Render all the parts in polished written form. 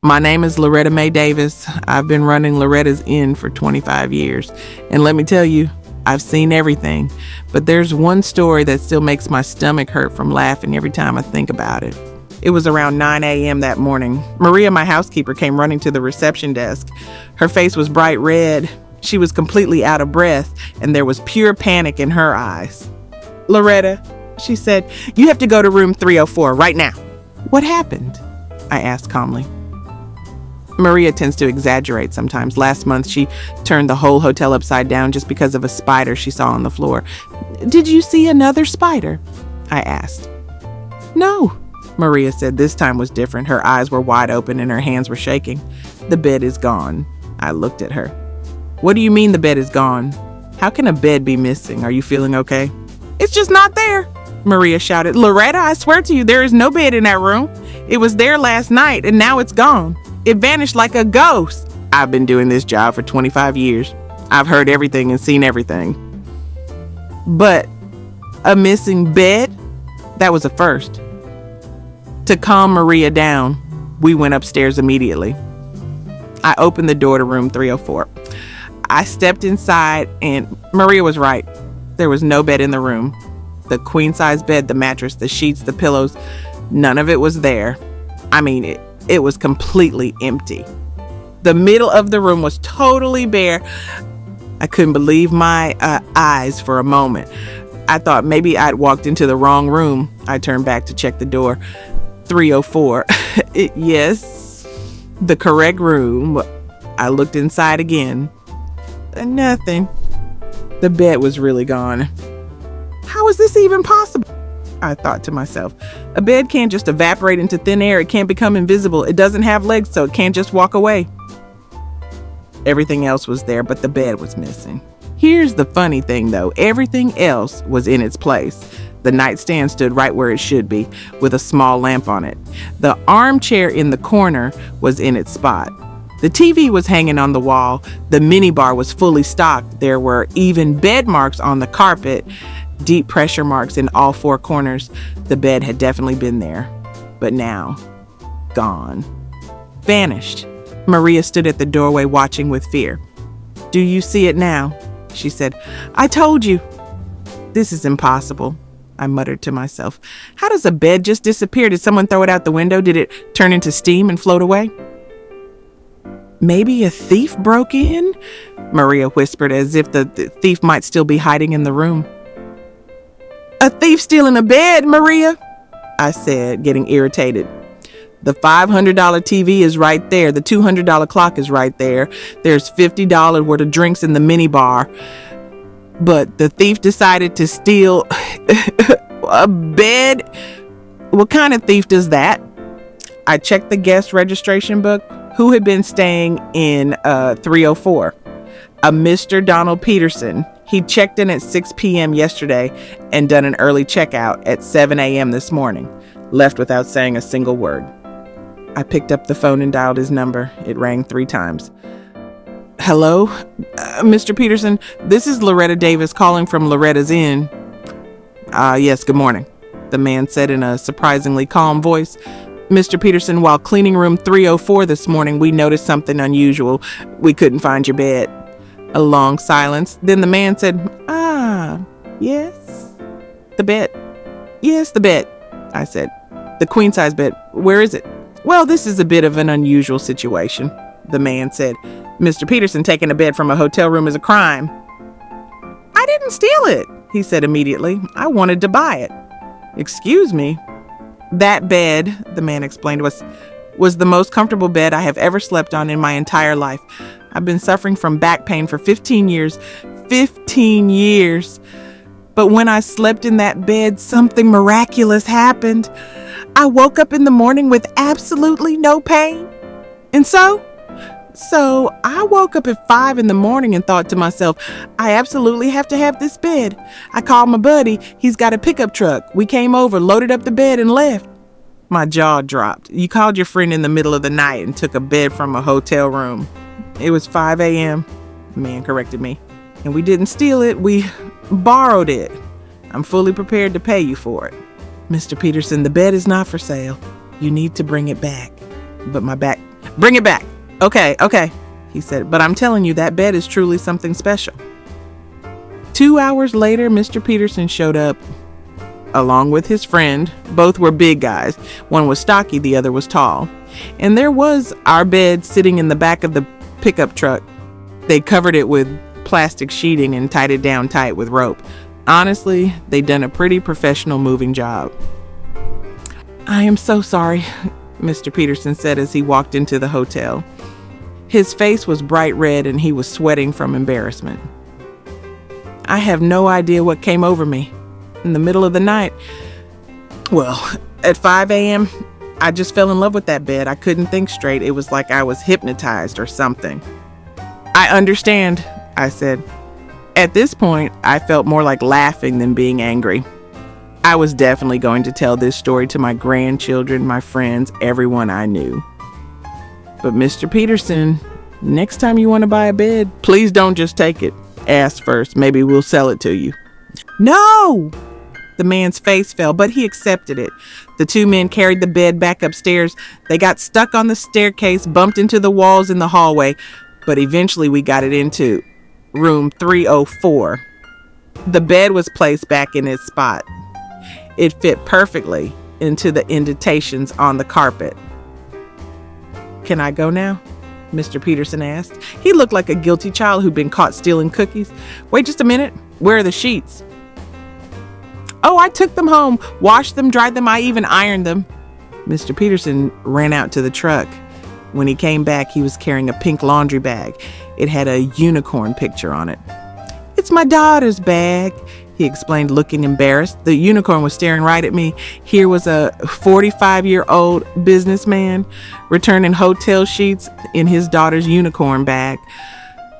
My name is Loretta Mae Davis. I've been running Loretta's Inn for 25 years. And let me tell you, I've seen everything. But there's one story that still makes my stomach hurt from laughing every time I think about it. It was around 9 a.m. that morning. Maria, my housekeeper, came running to the reception desk. Her face was bright red. She was completely out of breath, and there was pure panic in her eyes. "Loretta," she said, "you have to go to room 304 right now." "What happened?" I asked calmly. Maria tends to exaggerate sometimes. Last month, she turned the whole hotel upside down just because of a spider she saw on the floor. "Did you see another spider?" I asked. "No," Maria said. This time was different. Her eyes were wide open and her hands were shaking. "The bed is gone." I looked at her. "What do you mean the bed is gone? How can a bed be missing? Are you feeling okay?" "It's just not there," Maria shouted. "Loretta, I swear to you, there is no bed in that room. It was there last night and now it's gone. It vanished like a ghost." I've been doing this job for 25 years. I've heard everything and seen everything. But a missing bed? That was a first. To calm Maria down, we went upstairs immediately. I opened the door to room 304. I stepped inside and Maria was right. There was no bed in the room. The queen-size bed, the mattress, the sheets, the pillows, none of it was there. I mean, it was completely empty. The middle of the room was totally bare. I couldn't believe my eyes for a moment. I thought maybe I'd walked into the wrong room. I turned back to check the door. 304. Yes, the correct room. I looked inside again. Nothing. The bed was really gone. How is this even possible? I thought to myself. A bed can't just evaporate into thin air. It can't become invisible. It doesn't have legs, so it can't just walk away. Everything else was there, but the bed was missing. Here's the funny thing, though. Everything else was in its place. The nightstand stood right where it should be, with a small lamp on it. The armchair in the corner was in its spot. The TV was hanging on the wall. The minibar was fully stocked. There were even bed marks on the carpet, deep pressure marks in all four corners. The bed had definitely been there, but now, gone. Vanished. Maria stood at the doorway watching with fear. "Do you see it now?" she said. "I told you." "This is impossible," I muttered to myself. "How does a bed just disappear? Did someone throw it out the window? Did it turn into steam and float away?" "Maybe a thief broke in?" Maria whispered, as if the thief might still be hiding in the room. "A thief stealing a bed, Maria," I said, getting irritated. "The $500 TV is right there. The $200 clock is right there. There's $50 worth of drinks in the minibar. But the thief decided to steal a bed? What kind of thief does that?" I checked the guest registration book. Who had been staying in 304? A Mr. Donald Peterson. He checked in at 6 p.m. yesterday and done an early checkout at 7 a.m. this morning. Left without saying a single word. I picked up the phone and dialed his number. It rang 3 times. "Hello, Mr. Peterson. This is Loretta Davis calling from Loretta's Inn." Yes, good morning," the man said in a surprisingly calm voice. "Mr. Peterson, while cleaning room 304 this morning, we noticed something unusual. We couldn't find your bed." A long silence. Then the man said, Yes? The bed?" "Yes, the bed," I said. "The queen-size bed. Where is it?" "Well, this is a bit of an unusual situation," the man said. "Mr. Peterson, taking a bed from a hotel room is a crime." "I didn't steal it," he said immediately. "I wanted to buy it." "Excuse me?" "That bed," the man explained, was the most comfortable bed I have ever slept on in my entire life. I've been suffering from back pain for 15 years. 15 years. But when I slept in that bed, something miraculous happened. I woke up in the morning with absolutely no pain. And so I woke up at 5 in the morning and thought to myself, I absolutely have to have this bed. I called my buddy. He's got a pickup truck. We came over, loaded up the bed, and left. My jaw dropped. "You called your friend in the middle of the night and took a bed from a hotel room." "It was 5 a.m., the man corrected me. "And we didn't steal it. We borrowed it. I'm fully prepared to pay you for it." "Mr. Peterson, the bed is not for sale. You need to bring it back." But my Bring it back. Okay, he said, but I'm telling you, that bed is truly something special. 2 hours later, Mr. Peterson showed up along with his friend. Both were big guys. One was stocky, the other was tall. And there was our bed sitting in the back of the pickup truck. They covered it with plastic sheeting and tied it down tight with rope. Honestly, they'd done a pretty professional moving job. I am so sorry, Mr. Peterson said as he walked into the hotel. His face was bright red and he was sweating from embarrassment. I have no idea what came over me. In the middle of the night, well, at 5 a.m., I just fell in love with that bed. I couldn't think straight. It was like I was hypnotized or something. I understand, I said. At this point, I felt more like laughing than being angry. I was definitely going to tell this story to my grandchildren, my friends, everyone I knew. But Mr. Peterson, next time you want to buy a bed, please don't just take it. Ask first. Maybe we'll sell it to you. No! The man's face fell, but he accepted it. The two men carried the bed back upstairs. They got stuck on the staircase, bumped into the walls in the hallway, but eventually we got it into room 304. The bed was placed back in its spot. It fit perfectly into the indentations on the carpet. Can I go now? Mr. Peterson asked. He looked like a guilty child who'd been caught stealing cookies. Wait just a minute. Where are the sheets? Oh, I took them home, washed them, dried them. I even ironed them. Mr. Peterson ran out to the truck. When he came back, he was carrying a pink laundry bag. It had a unicorn picture on it. It's my daughter's bag, he explained, looking embarrassed. The unicorn was staring right at me. Here was a 45-year-old businessman returning hotel sheets in his daughter's unicorn bag.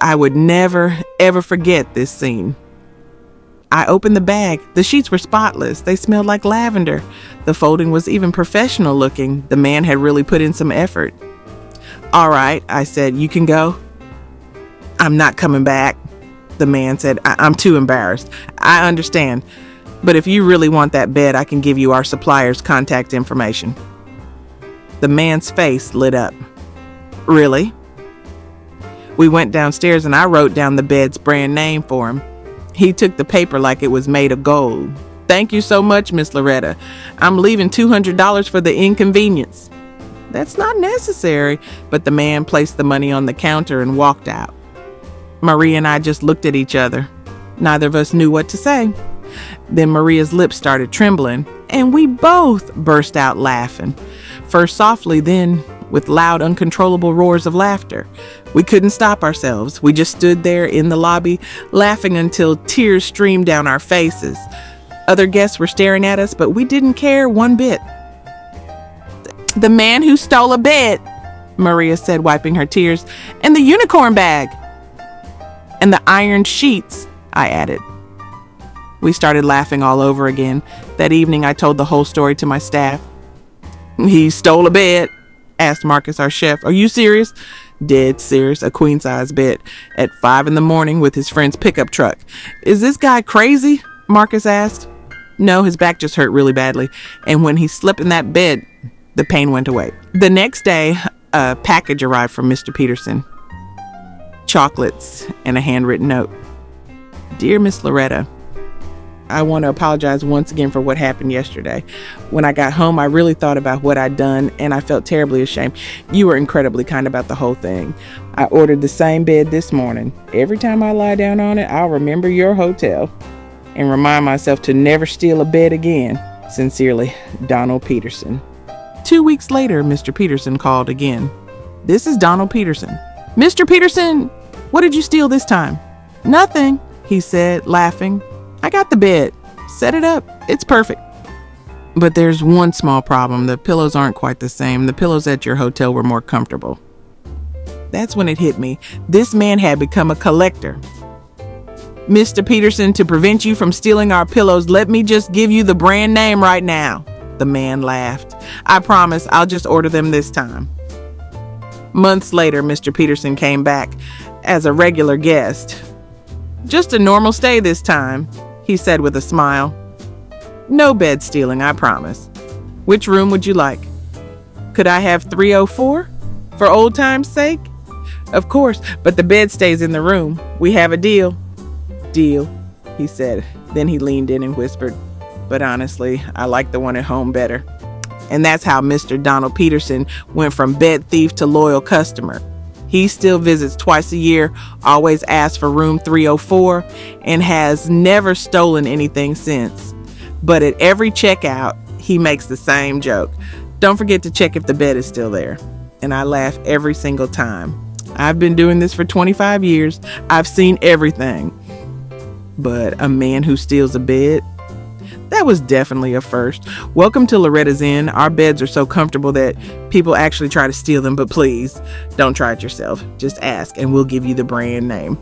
I would never, ever forget this scene. I opened the bag. The sheets were spotless. They smelled like lavender. The folding was even professional looking. The man had really put in some effort. All right, I said, you can go. I'm not coming back, the man said. I'm too embarrassed. I understand. But if you really want that bed, I can give you our supplier's contact information. The man's face lit up. Really? We went downstairs and I wrote down the bed's brand name for him. He took the paper like it was made of gold. Thank you so much, Miss Loretta. I'm leaving $200 for the inconvenience. That's not necessary, but the man placed the money on the counter and walked out. Maria and I just looked at each other. Neither of us knew what to say. Then Maria's lips started trembling, and we both burst out laughing. First softly, then with loud, uncontrollable roars of laughter. We couldn't stop ourselves. We just stood there in the lobby, laughing until tears streamed down our faces. Other guests were staring at us, but we didn't care one bit. The man who stole a bed, Maria said, wiping her tears, and the unicorn bag. And the ironed sheets, I added. We started laughing all over again. That evening, I told the whole story to my staff. He stole a bed, asked Marcus, our chef. Are you serious? Dead serious, a queen-size bed at 5 a.m. with his friend's pickup truck. Is this guy crazy? Marcus asked. No, his back just hurt really badly. And when he slept in that bed, the pain went away. The next day, a package arrived from Mr. Peterson. Chocolates and a handwritten note. Dear Miss Loretta, I want to apologize once again for what happened yesterday. When I got home, I really thought about what I'd done, and I felt terribly ashamed. You were incredibly kind about the whole thing. I ordered the same bed this morning. Every time I lie down on it, I'll remember your hotel and remind myself to never steal a bed again. Sincerely, Donald Peterson. 2 weeks later, Mr. Peterson called again. This is Donald Peterson. Mr. Peterson, what did you steal this time? Nothing, he said, laughing. I got the bed. Set it up. It's perfect. But there's one small problem. The pillows aren't quite the same. The pillows at your hotel were more comfortable. That's when it hit me. This man had become a collector. Mr. Peterson, to prevent you from stealing our pillows, let me just give you the brand name right now. The man laughed. I promise I'll just order them this time. Months later, Mr. Peterson came back as a regular guest. Just a normal stay this time, he said with a smile. No bed stealing, I promise. Which room would you like? Could I have 304? For old time's sake? Of course, but the bed stays in the room. We have a deal. Deal, he said. Then he leaned in and whispered, but honestly, I like the one at home better. And that's how Mr. Donald Peterson went from bed thief to loyal customer. He still visits twice a year, always asks for room 304, and has never stolen anything since. But at every checkout, he makes the same joke. Don't forget to check if the bed is still there. And I laugh every single time. I've been doing this for 25 years. I've seen everything. But a man who steals a bed? That was definitely a first. Welcome to Loretta's Inn. Our beds are so comfortable that people actually try to steal them, but please, don't try it yourself. Just ask and we'll give you the brand name.